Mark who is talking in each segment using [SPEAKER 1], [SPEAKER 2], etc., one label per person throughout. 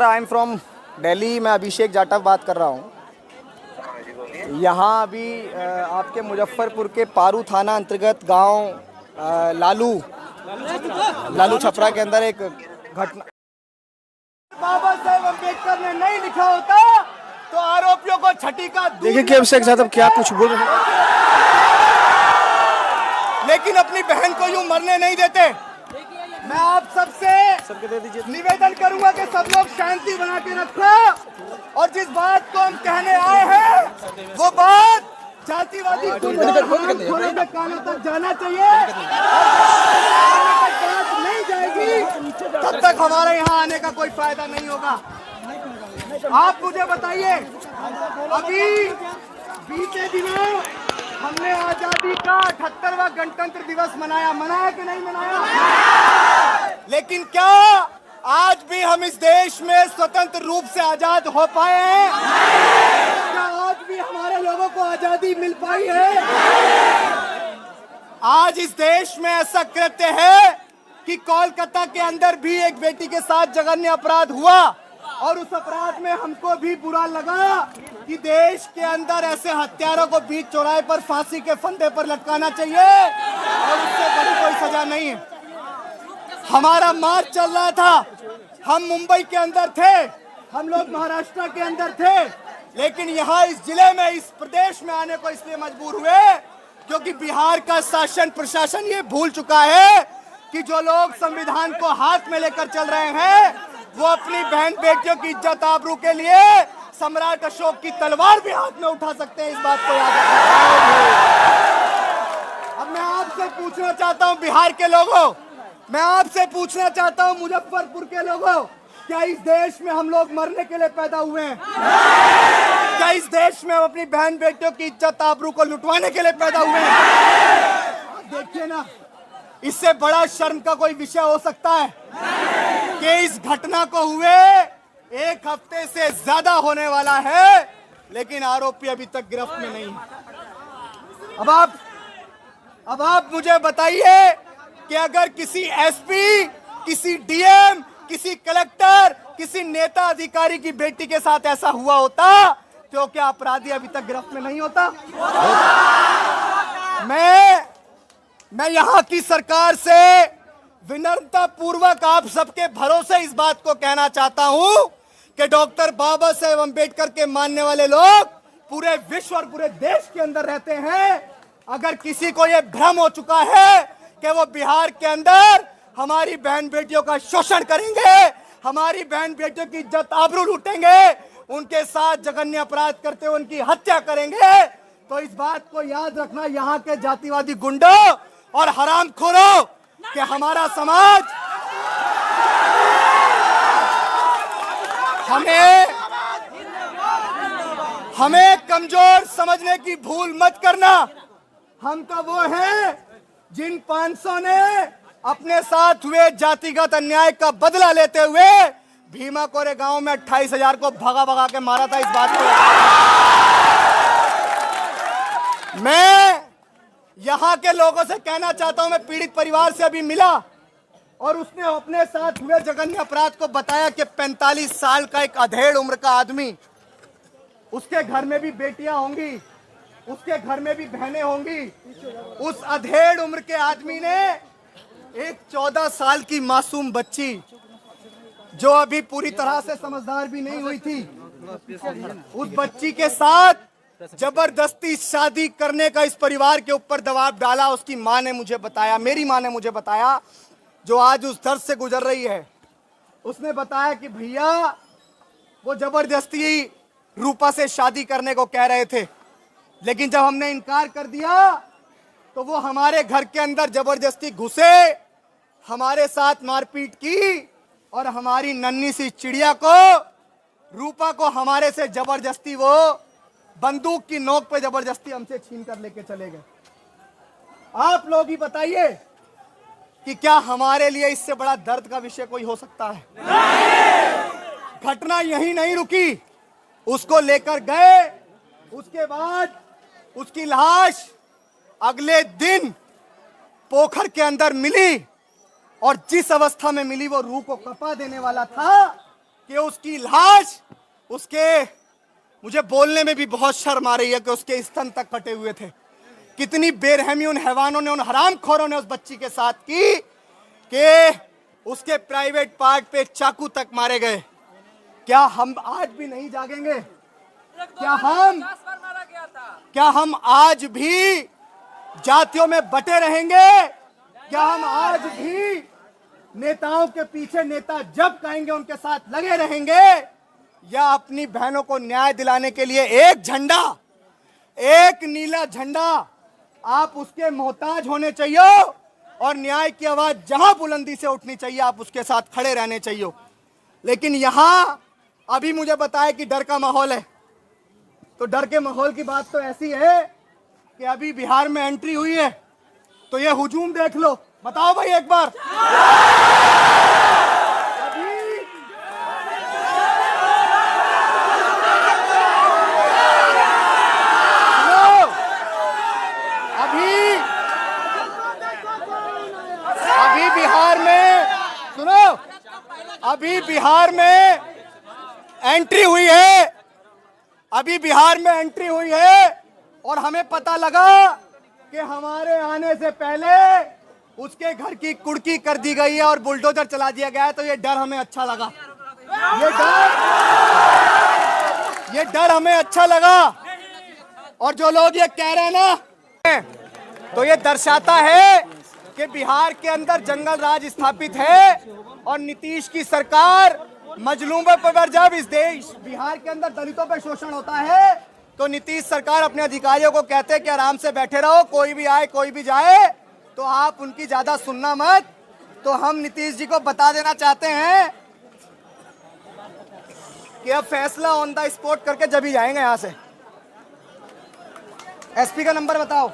[SPEAKER 1] I am from Delhi. मैं अभिषेक जाटव बात कर रहा हूँ। यहाँ अभी आपके मुजफ्फरपुर के पारू थाना अंतर्गत गांव लालू छपरा के अंदर एक घटना। बाबा साहेब अम्बेडकर ने नहीं लिखा होता तो आरोपियों को छठी का।
[SPEAKER 2] देखिए कि अभिषेक जाटव क्या कुछ बोल रहे हैं,
[SPEAKER 1] लेकिन अपनी बहन को यूं मरने नहीं देते। मैं आप सबसे
[SPEAKER 2] दे दीजिए।
[SPEAKER 1] निवेदन करूंगा कि सब लोग शांति बना के रखो और जिस बात को हम कहने आए हैं वो बात जातिवादी गुंडों के कानों तक जाना चाहिए। बात नहीं जाएगी तब तक हमारे यहाँ आने का कोई फायदा नहीं होगा। आप मुझे बताइए, अभी बीते दिनों हमने आजादी का 78वां गणतंत्र दिवस मनाया कि नहीं मनाया? लेकिन क्या आज भी हम इस देश में स्वतंत्र रूप से आजाद हो पाए हैं? क्या आज भी हमारे लोगों को आजादी मिल पाई है? आज इस देश में ऐसा कृत्य है कि कोलकाता के अंदर भी एक बेटी के साथ जघन्य अपराध हुआ और उस अपराध में हमको भी बुरा लगा कि देश के अंदर ऐसे हत्यारों को बीच चौराहे पर फांसी के फंदे पर लटकाना चाहिए और उससे बड़ी कोई सजा नहीं है। हमारा मार्च चल रहा था, हम मुंबई के अंदर थे, हम लोग महाराष्ट्र के अंदर थे, लेकिन यहाँ इस जिले में, इस प्रदेश में आने को इसलिए मजबूर हुए क्योंकि बिहार का शासन प्रशासन ये भूल चुका है कि जो लोग संविधान को हाथ में लेकर चल रहे हैं वो अपनी बहन बेटियों की इज्जत आबरू के लिए सम्राट अशोक की तलवार भी हाथ में उठा सकते हैं। इस बात को याद रखना। अब मैं आपसे पूछना चाहता हूं बिहार के लोगों, मैं आपसे पूछना चाहता हूं मुजफ्फरपुर के लोगों, क्या इस देश में हम लोग मरने के लिए पैदा हुए हैं? क्या इस देश में हम अपनी बहन बेटियों की इज्जत आबरू को लुटवाने के लिए पैदा हुए हैं? देखिए ना, इससे बड़ा शर्म का कोई विषय हो सकता है कि इस घटना को हुए एक हफ्ते से ज्यादा होने वाला है, लेकिन आरोपी अभी तक गिरफ्त में नहीं है। अब आप मुझे बताइए कि अगर किसी एसपी, किसी डीएम, किसी कलेक्टर, किसी नेता अधिकारी की बेटी के साथ ऐसा हुआ होता तो क्या अपराधी अभी तक गिरफ्त में नहीं होता? मैं यहाँ की सरकार से विनम्रता पूर्वक आप सबके भरोसे इस बात को कहना चाहता हूँ कि डॉक्टर बाबा साहेब अम्बेडकर के मानने वाले लोग पूरे विश्व और पूरे देश के अंदर रहते हैं। अगर किसी को यह भ्रम हो चुका है कि वो बिहार के अंदर हमारी बहन बेटियों का शोषण करेंगे, हमारी बहन बेटियों की इज्जत आबरू लूटेंगे, उनके साथ जघन्य अपराध करते हुए उनकी हत्या करेंगे, तो इस बात को याद रखना यहाँ के जातिवादी गुंडों और हरामखोरों कि हमारा समाज हमें कमजोर समझने की भूल मत करना। हम का वो है जिन 500 ने अपने साथ हुए जातिगत अन्याय का बदला लेते हुए भीमा कोरे गांव में 28,000 को भगा के मारा था। इस बात को मैं यहाँ के लोगों से कहना चाहता हूं। मैं पीड़ित परिवार से अभी मिला और उसने अपने साथ हुए जघन्य अपराध को बताया कि 45 साल का एक अधेड़ उम्र का आदमी, उसके घर में भी बेटियां होंगी, उसके घर में भी बहनें होंगी, उस अधेड़ उम्र के आदमी ने एक 14 साल की मासूम बच्ची जो अभी पूरी तरह से समझदार भी नहीं हुई थी, उस बच्ची के साथ जबरदस्ती शादी करने का इस परिवार के ऊपर दबाव डाला। उसकी मां ने मुझे बताया, मेरी मां ने मुझे बताया, जो आज उस दर्द से गुजर रही है, उसने बताया कि भैया वो जबरदस्ती रूपा से शादी करने को कह रहे थे, लेकिन जब हमने इनकार कर दिया तो वो हमारे घर के अंदर जबरदस्ती घुसे, हमारे साथ मारपीट की और हमारी नन्ही सी चिड़िया को, रूपा को, हमारे से जबरदस्ती वो बंदूक की नोक पे जबरदस्ती हमसे छीन कर लेके चले गए। आप लोग ही बताइए कि क्या हमारे लिए इससे बड़ा दर्द का विषय कोई हो सकता है? घटना यहीं नहीं रुकी, उसको लेकर गए, उसके बाद उसकी लाश अगले दिन पोखर के अंदर मिली और जिस अवस्था में मिली वो रूह को कपा देने वाला था। कि उसकी लाश, उसके, मुझे बोलने में भी बहुत शर्म आ रही है कि उसके स्तन तक कटे हुए थे। कितनी बेरहमी उन हैवानों ने, उन हरामखोरों ने उस बच्ची के साथ की कि उसके प्राइवेट पार्ट पे चाकू तक मारे गए। क्या हम आज भी नहीं जागेंगे? क्या हम आज भी जातियों में बटे रहेंगे? क्या हम आज भी नेताओं के पीछे नेता जब कहेंगे उनके साथ लगे रहेंगे? या अपनी बहनों को न्याय दिलाने के लिए एक झंडा, एक नीला झंडा, आप उसके मोहताज होने चाहिए और न्याय की आवाज जहां बुलंदी से उठनी चाहिए आप उसके साथ खड़े रहने चाहिए। लेकिन यहां अभी मुझे बताया कि डर का माहौल है, तो डर के माहौल की बात तो ऐसी है कि अभी बिहार में एंट्री हुई है, तो ये हुजूम देख लो। बताओ भाई एक बार, अभी बिहार में सुनो, अभी बिहार में एंट्री हुई है, अभी बिहार में एंट्री हुई है और हमें पता लगा कि हमारे आने से पहले उसके घर की कुड़की कर दी गई है और बुलडोजर चला दिया गया है। तो ये डर हमें अच्छा लगा, ये डर हमें अच्छा लगा। और जो लोग ये कह रहे हैं ना, तो ये दर्शाता है कि बिहार के अंदर जंगल राज स्थापित है और नीतीश की सरकार मजलूमों पर, जब इस देश बिहार के अंदर दलितों पर शोषण होता है तो नीतीश सरकार अपने अधिकारियों को कहते हैं कि आराम से बैठे रहो, कोई भी आए कोई भी जाए, तो आप उनकी ज्यादा सुनना मत। तो हम नीतीश जी को बता देना चाहते हैं कि अब फैसला ऑन द स्पॉट करके जब ही जाएंगे यहाँ से। एसपी का नंबर बताओ,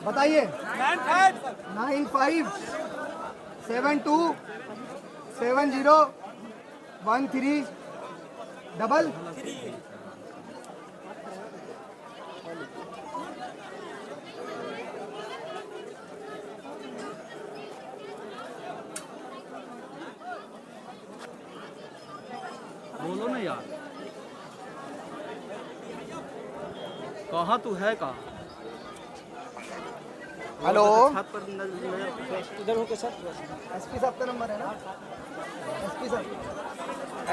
[SPEAKER 1] बताइए। 9572701333।
[SPEAKER 3] बोलो ना यार, कहाँ तू है कहाँ?
[SPEAKER 1] हेलो,
[SPEAKER 2] इधर होके सर।
[SPEAKER 1] एसपी साहब का नंबर है ना?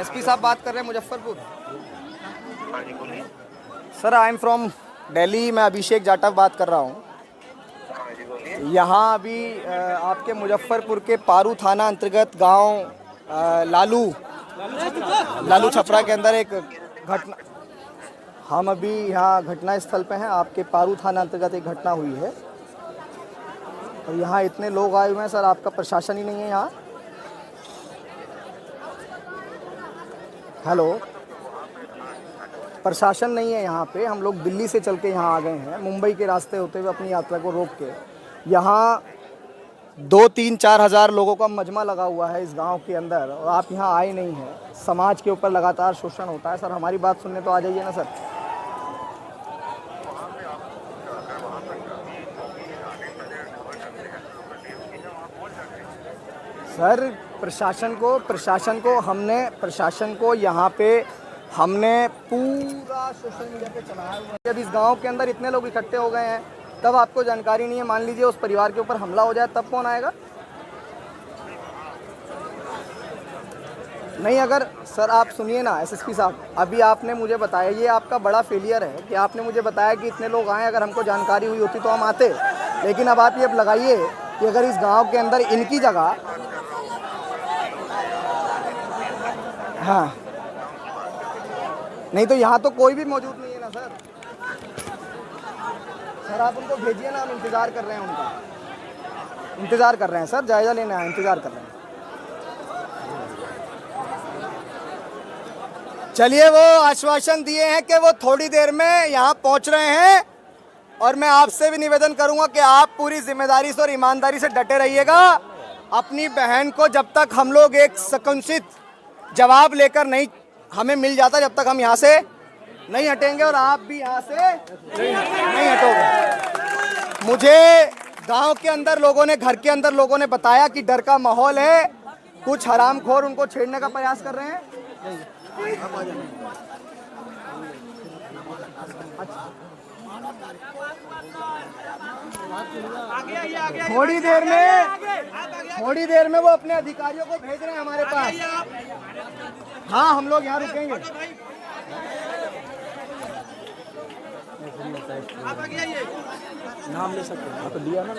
[SPEAKER 1] एसपी साहब बात कर रहे हैं Muzaffarpur. Sir I am from Delhi, मैं अभिषेक जाटव बात कर रहा हूँ। यहाँ अभी आपके मुजफ्फरपुर के पारू थाना अंतर्गत गांव लालू छपरा के अंदर एक घटना, हम अभी यहाँ घटना स्थल पे हैं। आपके पारू थाना अंतर्गत एक घटना हुई है और यहाँ इतने लोग आए हुए हैं सर, आपका प्रशासन ही नहीं है यहाँ। हेलो, प्रशासन नहीं है यहाँ पे। हम लोग दिल्ली से चल के यहाँ आ गए हैं, मुंबई के रास्ते होते हुए अपनी यात्रा को रोक के। यहाँ 2-3-4 हज़ार लोगों का मजमा लगा हुआ है इस गांव के अंदर और आप यहाँ आए नहीं हैं। समाज के ऊपर लगातार शोषण होता है सर। हमारी बात सुनने तो आ जाइए ना सर। सर प्रशासन को यहाँ पे हमने पूरा सोशल मीडिया पे चलाया हुआ है। जब इस गांव के अंदर इतने लोग इकट्ठे हो गए हैं तब आपको जानकारी नहीं है। मान लीजिए उस परिवार के ऊपर हमला हो जाए तब कौन आएगा? नहीं, अगर सर आप सुनिए ना एसएसपी साहब, अभी आपने मुझे बताया, ये आपका बड़ा फेलियर है कि आपने मुझे बताया कि इतने लोग आए। अगर हमको जानकारी हुई होती तो हम आते, लेकिन अब आप ये लगाइए कि अगर इस गांव के अंदर इनकी जगह, हाँ नहीं तो यहाँ तो कोई भी मौजूद नहीं है ना सर। सर आप उनको भेजिए ना, हम इंतज़ार कर रहे हैं, उनका इंतज़ार कर रहे हैं सर, जायज़ा लेना है, इंतज़ार कर रहे हैं। चलिए, वो आश्वासन दिए हैं कि वो थोड़ी देर में यहाँ पहुँच रहे हैं और मैं आपसे भी निवेदन करूँगा कि आप पूरी जिम्मेदारी से और ईमानदारी से डटे रहिएगा। अपनी बहन को जब तक हम लोग एक सकुंचित जवाब लेकर नहीं हमें मिल जाता, जब तक हम यहाँ से नहीं हटेंगे और आप भी यहाँ से नहीं हटोगे। गांव के अंदर लोगों ने, घर के अंदर लोगों ने बताया कि डर का माहौल है, कुछ हरामखोर उनको छेड़ने का प्रयास कर रहे हैं। थोड़ी देर में वो अपने अधिकारियों को भेज रहे हैं हमारे पास। हाँ, हम लोग यहाँ रुकेंगे।
[SPEAKER 2] नाम ले सकते हैं, दिया ना।